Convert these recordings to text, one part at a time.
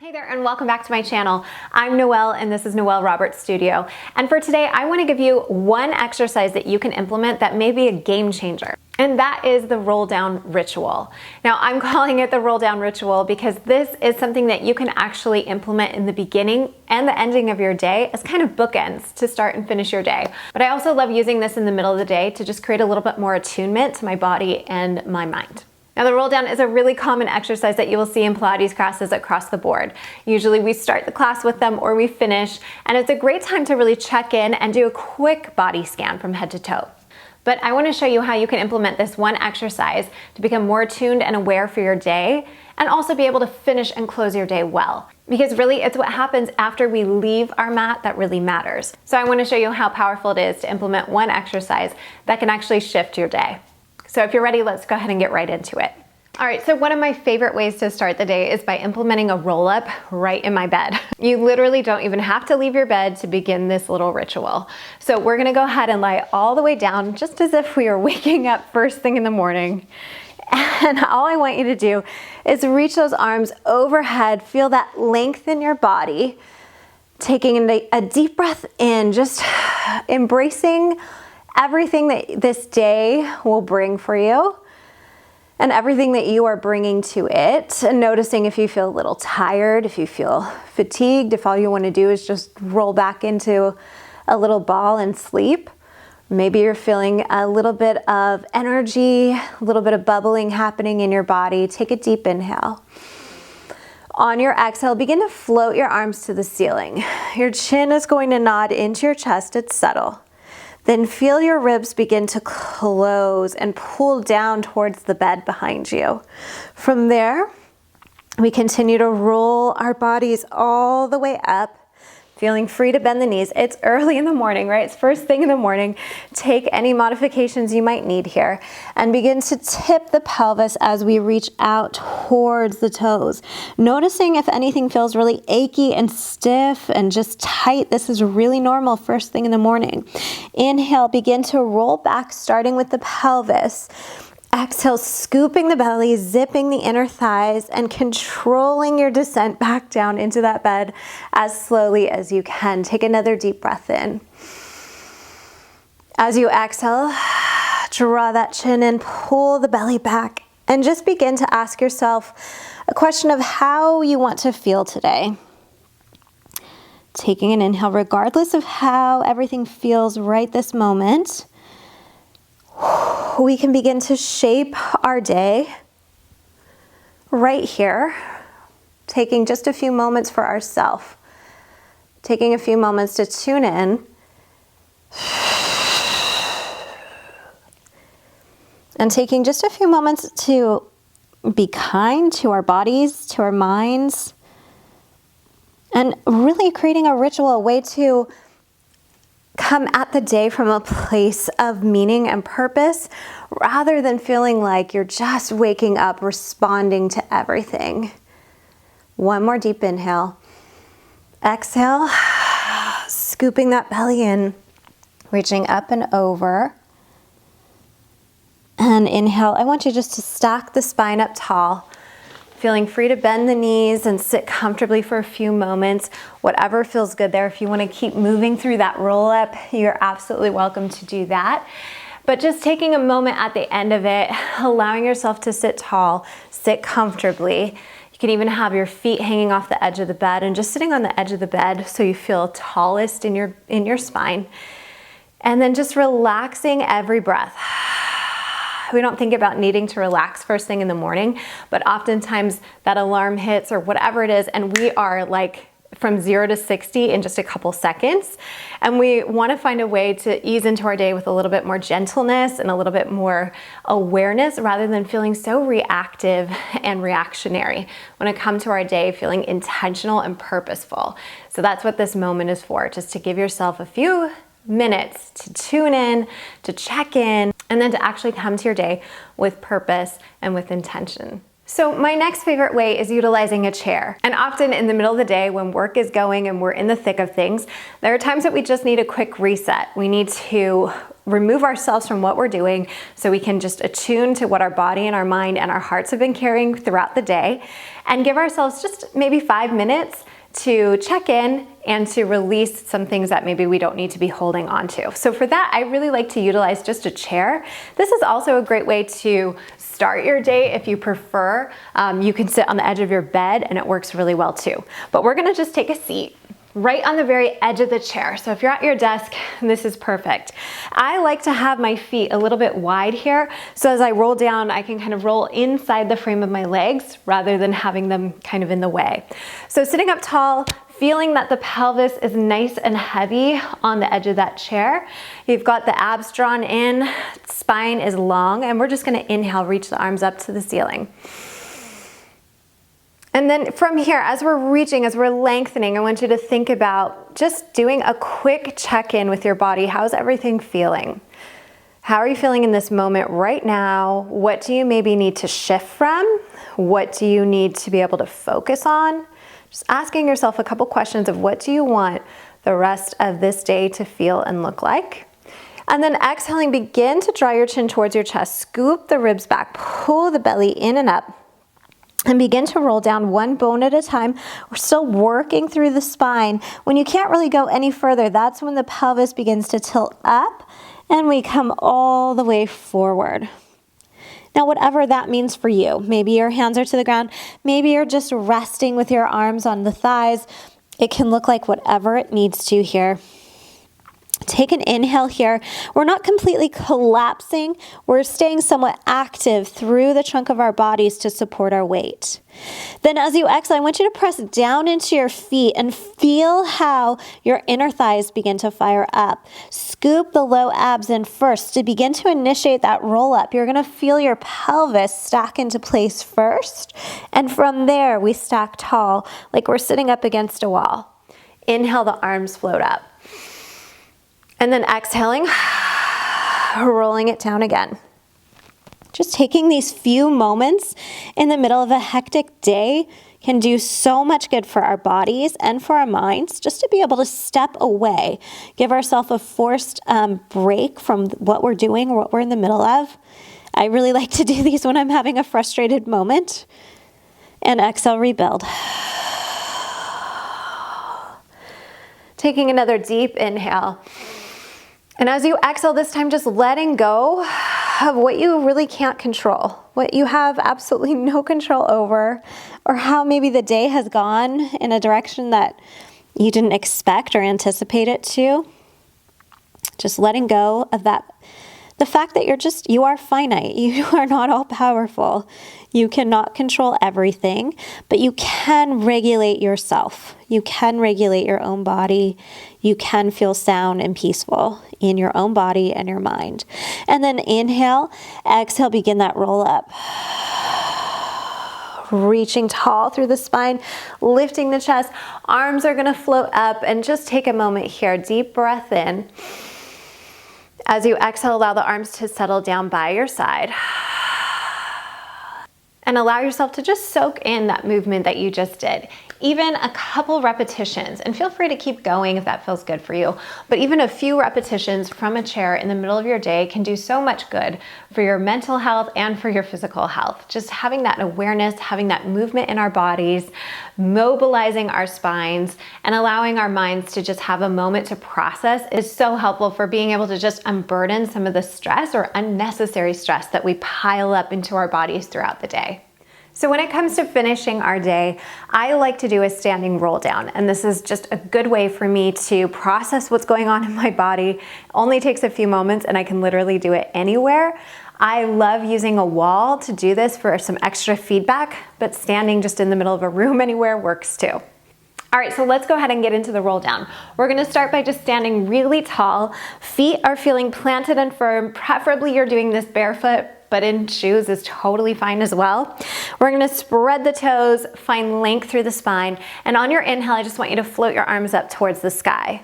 Hey there and welcome back to my channel. I'm Noelle and this is Noelle Roberts Studio. And for today, I want to give you one exercise that you can implement that may be a game changer. And that is the roll down ritual. Now I'm calling it the roll down ritual because this is something that you can actually implement in the beginning and the ending of your day as kind of bookends to start and finish your day. But I also love using this in the middle of the day to just create a little bit more attunement to my body and my mind. Now the roll down is a really common exercise that you will see in Pilates classes across the board. Usually we start the class with them or we finish, and it's a great time to really check in and do a quick body scan from head to toe. But I want to show you how you can implement this one exercise to become more attuned and aware for your day, and also be able to finish and close your day well. Because really it's what happens after we leave our mat that really matters. So I want to show you how powerful it is to implement one exercise that can actually shift your day. So if you're ready, let's go ahead and get right into it. All right, so one of my favorite ways to start the day is by implementing a roll up right in my bed. You literally don't even have to leave your bed to begin this little ritual. So we're gonna go ahead and lie all the way down just as if we were waking up first thing in the morning. And all I want you to do is reach those arms overhead, feel that length in your body, taking a deep breath in, just embracing everything that this day will bring for you and everything that you are bringing to it, and noticing if you feel a little tired, if you feel fatigued, if all you want to do is just roll back into a little ball and sleep. Maybe you're feeling a little bit of energy, a little bit of bubbling happening in your body. Take a deep inhale. On your exhale, begin to float your arms to the ceiling. Your chin is going to nod into your chest. It's subtle. Then feel your ribs begin to close and pull down towards the bed behind you. From there, we continue to roll our bodies all the way up, feeling free to bend the knees. It's early in the morning, right? It's first thing in the morning. Take any modifications you might need here and begin to tip the pelvis as we reach out towards the toes. Noticing if anything feels really achy and stiff and just tight. This is really normal first thing in the morning. Inhale, begin to roll back, starting with the pelvis. Exhale, scooping the belly, zipping the inner thighs, and controlling your descent back down into that bed as slowly as you can. Take another deep breath in. As you exhale, draw that chin in, pull the belly back, and just begin to ask yourself a question of how you want to feel today. Taking an inhale, regardless of how everything feels right this moment, we can begin to shape our day right here, taking just a few moments for ourselves, taking a few moments to tune in and taking just a few moments to be kind to our bodies, to our minds, and really creating a ritual, a way to come at the day from a place of meaning and purpose rather than feeling like you're just waking up responding to everything. One more deep inhale. Exhale, scooping that belly in, reaching up and over. And inhale, I want you just to stack the spine up tall, feeling free to bend the knees and sit comfortably for a few moments, whatever feels good there. If you want to keep moving through that roll up, you're absolutely welcome to do that. But just taking a moment at the end of it, allowing yourself to sit tall, sit comfortably. You can even have your feet hanging off the edge of the bed and just sitting on the edge of the bed so you feel tallest in your spine. And then just relaxing every breath. We don't think about needing to relax first thing in the morning, but oftentimes that alarm hits or whatever it is, and we are like from 0 to 60 in just a couple seconds. And we want to find a way to ease into our day with a little bit more gentleness and a little bit more awareness rather than feeling so reactive and reactionary. We want to come to our day feeling intentional and purposeful. So that's what this moment is for, just to give yourself a few minutes to tune in, to check in, and then to actually come to your day with purpose and with intention. So my next favorite way is utilizing a chair. And often in the middle of the day when work is going and we're in the thick of things, there are times that we just need a quick reset. We need to remove ourselves from what we're doing so we can just attune to what our body and our mind and our hearts have been carrying throughout the day, and give ourselves just maybe 5 minutes to check in and to release some things that maybe we don't need to be holding on to. So for that, I really like to utilize just a chair. This is also a great way to start your day if you prefer. You can sit on the edge of your bed and it works really well too. But we're gonna just take a seat right on the very edge of the chair. So if you're at your desk, this is perfect. I like to have my feet a little bit wide here, so as I roll down, I can kind of roll inside the frame of my legs rather than having them kind of in the way. So sitting up tall, feeling that the pelvis is nice and heavy on the edge of that chair. You've got the abs drawn in, spine is long, and we're just gonna inhale, reach the arms up to the ceiling. And then from here, as we're reaching, as we're lengthening, I want you to think about just doing a quick check-in with your body. How's everything feeling? How are you feeling in this moment right now? What do you maybe need to shift from? What do you need to be able to focus on? Just asking yourself a couple questions of what do you want the rest of this day to feel and look like? And then exhaling, begin to draw your chin towards your chest. Scoop the ribs back, pull the belly in and up. And begin to roll down one bone at a time. We're still working through the spine. When you can't really go any further, that's when the pelvis begins to tilt up and we come all the way forward. Now, whatever that means for you, maybe your hands are to the ground, maybe you're just resting with your arms on the thighs. It can look like whatever it needs to here. Take an inhale here. We're not completely collapsing. We're staying somewhat active through the trunk of our bodies to support our weight. Then as you exhale, I want you to press down into your feet and feel how your inner thighs begin to fire up. Scoop the low abs in first to begin to initiate that roll up. You're going to feel your pelvis stack into place first. And from there, we stack tall like we're sitting up against a wall. Inhale, the arms float up. And then exhaling, rolling it down again. Just taking these few moments in the middle of a hectic day can do so much good for our bodies and for our minds, just to be able to step away, give ourselves a forced break from what we're doing, what we're in the middle of. I really like to do these when I'm having a frustrated moment. And exhale, rebuild. Taking another deep inhale. And as you exhale this time, just letting go of what you really can't control, what you have absolutely no control over, or how maybe the day has gone in a direction that you didn't expect or anticipate it to. Just letting go of that. The fact that you are finite. You are not all powerful. You cannot control everything, but you can regulate yourself. You can regulate your own body. You can feel sound and peaceful in your own body and your mind. And then inhale, exhale, begin that roll up. Reaching tall through the spine, lifting the chest. Arms are gonna float up, and just take a moment here. Deep breath in. As you exhale, allow the arms to settle down by your side. And allow yourself to just soak in that movement that you just did. Even a couple repetitions, and feel free to keep going if that feels good for you, but even a few repetitions from a chair in the middle of your day can do so much good for your mental health and for your physical health. Just having that awareness, having that movement in our bodies, mobilizing our spines, and allowing our minds to just have a moment to process is so helpful for being able to just unburden some of the stress or unnecessary stress that we pile up into our bodies throughout the day. So when it comes to finishing our day, I like to do a standing roll down, and this is just a good way for me to process what's going on in my body. It only takes a few moments and I can literally do it anywhere. I love using a wall to do this for some extra feedback, but standing just in the middle of a room anywhere works too. All right, so let's go ahead and get into the roll down. We're gonna start by just standing really tall. Feet are feeling planted and firm. Preferably you're doing this barefoot, but in shoes is totally fine as well. We're gonna spread the toes, find length through the spine, and on your inhale, I just want you to float your arms up towards the sky.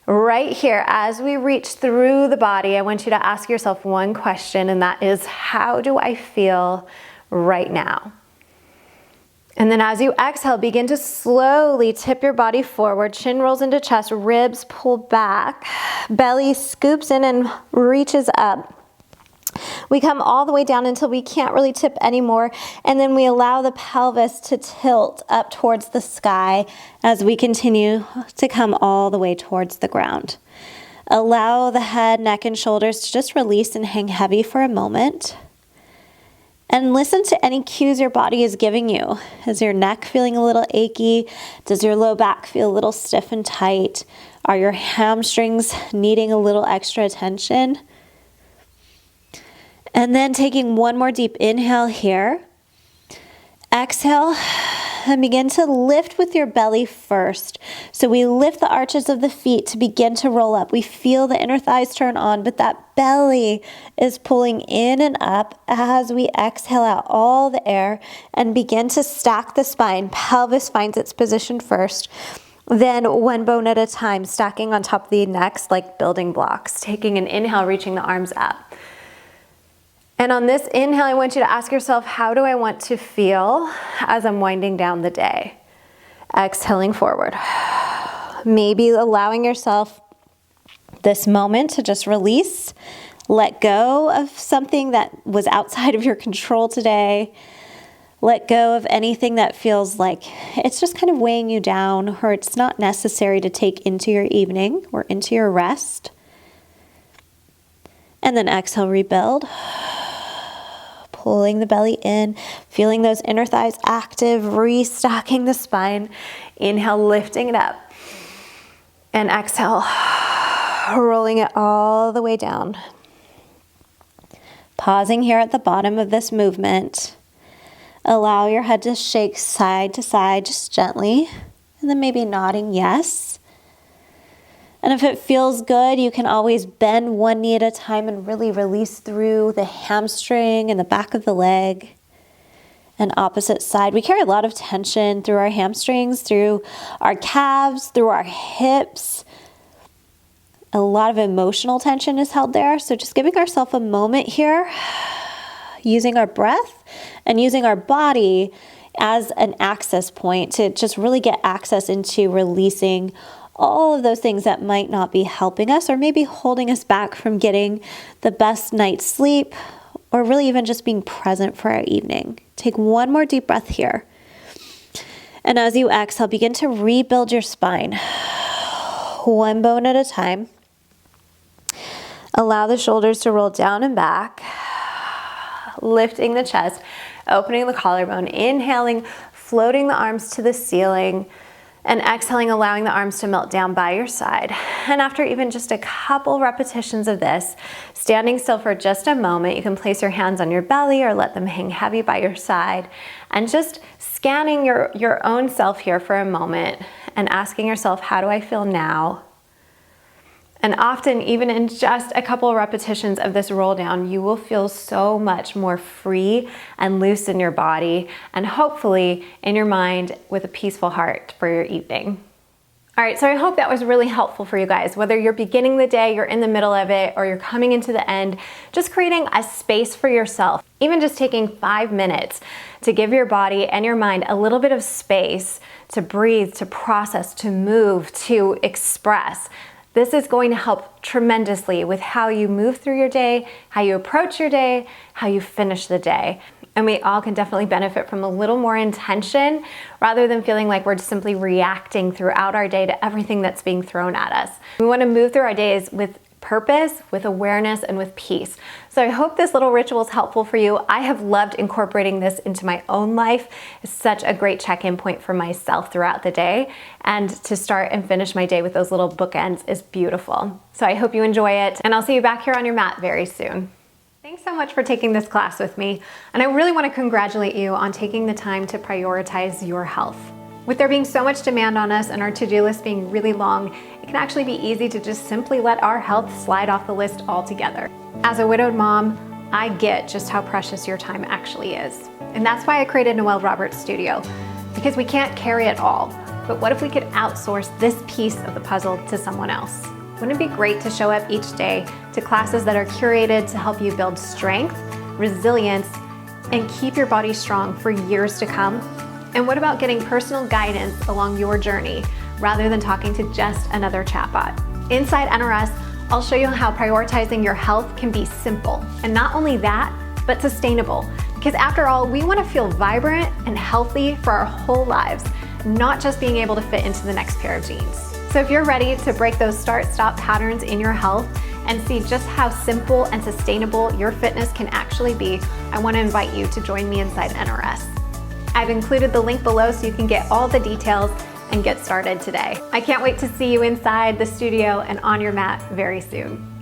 Right here, as we reach through the body, I want you to ask yourself one question, and that is, how do I feel right now? And then as you exhale, begin to slowly tip your body forward. Chin rolls into chest, ribs pull back, belly scoops in and reaches up. We come all the way down until we can't really tip anymore, and then we allow the pelvis to tilt up towards the sky as we continue to come all the way towards the ground. Allow the head, neck, and shoulders to just release and hang heavy for a moment. And listen to any cues your body is giving you. Is your neck feeling a little achy? Does your low back feel a little stiff and tight? Are your hamstrings needing a little extra attention? And then taking one more deep inhale here. Exhale and begin to lift with your belly first. So we lift the arches of the feet to begin to roll up. We feel the inner thighs turn on, but that belly is pulling in and up as we exhale out all the air and begin to stack the spine. Pelvis finds its position first. Then one bone at a time, stacking on top of the next like building blocks. Taking an inhale, reaching the arms up. And on this inhale, I want you to ask yourself, how do I want to feel as I'm winding down the day? Exhaling forward. Maybe allowing yourself this moment to just release, let go of something that was outside of your control today. Let go of anything that feels like it's just kind of weighing you down, or it's not necessary to take into your evening or into your rest. And then exhale, rebuild. Pulling the belly in, feeling those inner thighs active, restocking the spine. Inhale, lifting it up. And exhale, rolling it all the way down. Pausing here at the bottom of this movement. Allow your head to shake side to side, just gently. And then maybe nodding yes. And if it feels good, you can always bend one knee at a time and really release through the hamstring and the back of the leg. And opposite side, we carry a lot of tension through our hamstrings, through our calves, through our hips. A lot of emotional tension is held there. So just giving ourselves a moment here, using our breath and using our body as an access point to just really get access into releasing all of those things that might not be helping us or maybe holding us back from getting the best night's sleep or really even just being present for our evening. Take one more deep breath here. And as you exhale, begin to rebuild your spine, one bone at a time. Allow the shoulders to roll down and back, lifting the chest, opening the collarbone, inhaling, floating the arms to the ceiling, and exhaling, allowing the arms to melt down by your side. And after even just a couple repetitions of this, standing still for just a moment, you can place your hands on your belly or let them hang heavy by your side, and just scanning your own self here for a moment and asking yourself, how do I feel now? And often, even in just a couple of repetitions of this roll down, you will feel so much more free and loose in your body, and hopefully in your mind with a peaceful heart for your evening. All right, so I hope that was really helpful for you guys. Whether you're beginning the day, you're in the middle of it, or you're coming into the end, just creating a space for yourself, even just taking 5 minutes to give your body and your mind a little bit of space to breathe, to process, to move, to express. This is going to help tremendously with how you move through your day, how you approach your day, how you finish the day. And we all can definitely benefit from a little more intention rather than feeling like we're simply reacting throughout our day to everything that's being thrown at us. We want to move through our days with purpose, with awareness, and with peace. So I hope this little ritual is helpful for you. I have loved incorporating this into my own life. It's such a great check-in point for myself throughout the day. And to start and finish my day with those little bookends is beautiful. So I hope you enjoy it, and I'll see you back here on your mat very soon. Thanks so much for taking this class with me. And I really want to congratulate you on taking the time to prioritize your health. With there being so much demand on us and our to-do list being really long, it can actually be easy to just simply let our health slide off the list altogether. As a widowed mom, I get just how precious your time actually is. And that's why I created Noelle Roberts Studio, because we can't carry it all. But what if we could outsource this piece of the puzzle to someone else? Wouldn't it be great to show up each day to classes that are curated to help you build strength, resilience, and keep your body strong for years to come? And what about getting personal guidance along your journey rather than talking to just another chatbot? Inside NRS, I'll show you how prioritizing your health can be simple. And not only that, but sustainable. Because after all, we want to feel vibrant and healthy for our whole lives, not just being able to fit into the next pair of jeans. So if you're ready to break those start-stop patterns in your health and see just how simple and sustainable your fitness can actually be, I want to invite you to join me inside NRS. I've included the link below so you can get all the details and get started today. I can't wait to see you inside the studio and on your mat very soon.